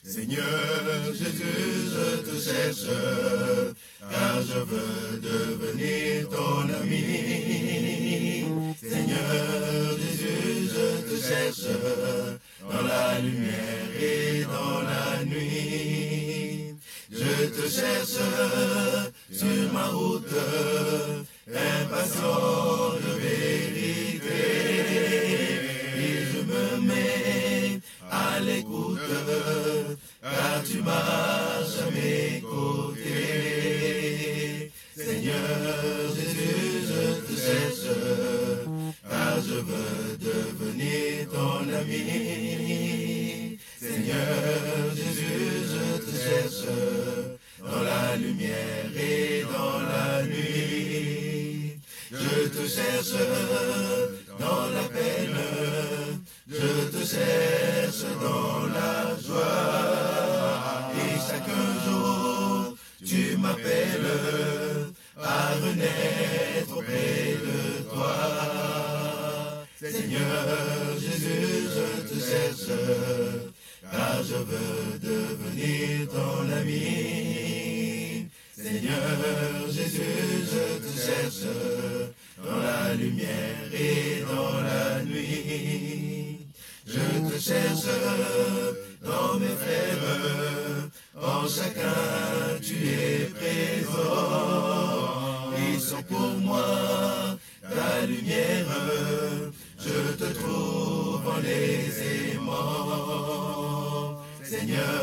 Seigneur Jésus, je te cherche, car je veux devenir ton ami. Seigneur Jésus, je te cherche, dans la lumière et dans la nuit. Je te cherche sur ma route, impatient de vérité. Et je me mets à l'écoute, car tu marches à mes côtés. Seigneur Jésus, je te cherche, car je veux devenir ton ami. Seigneur Jésus, je te cherche, dans la lumière et dans la nuit. Je te cherche dans la peine, je te cherche dans la joie. Et chaque jour, tu m'appelles à renaître auprès de toi. Seigneur Jésus, je te cherche, car je veux devenir ton ami. Seigneur Jésus, je te cherche, dans la lumière et dans la nuit. Je te cherche dans mes frères, en chacun tu es présent. Ils sont pour moi ta lumière, je te trouve en les aimant. Seigneur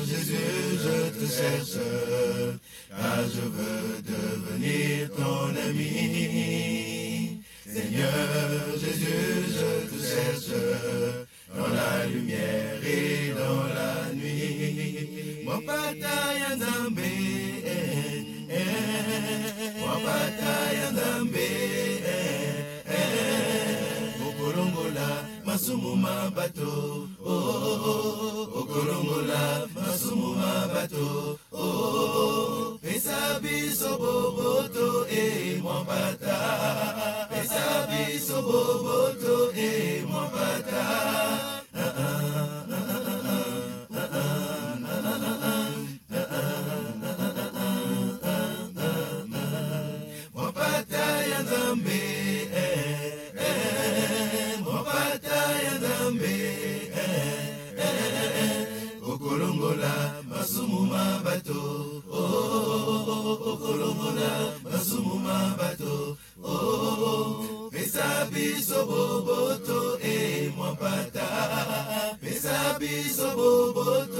Jésus, je te cherche, car je veux devenir ton ami. Seigneur Jésus, je te cherche, dans la lumière et dans la nuit. Wapataya Nzambe, Wapataya Nzambe, Okolongola masumu mabato, Okolongola masumu mabato, Pesa biso boboto e mwapata, Pesa biso boboto e mwapata. Mwapata Nzambe, Mwapata Nzambe, Okolongola masumu mabato, Okolongola masumu mabato, Pesa biso boboto e mwapata, Pesa biso boboto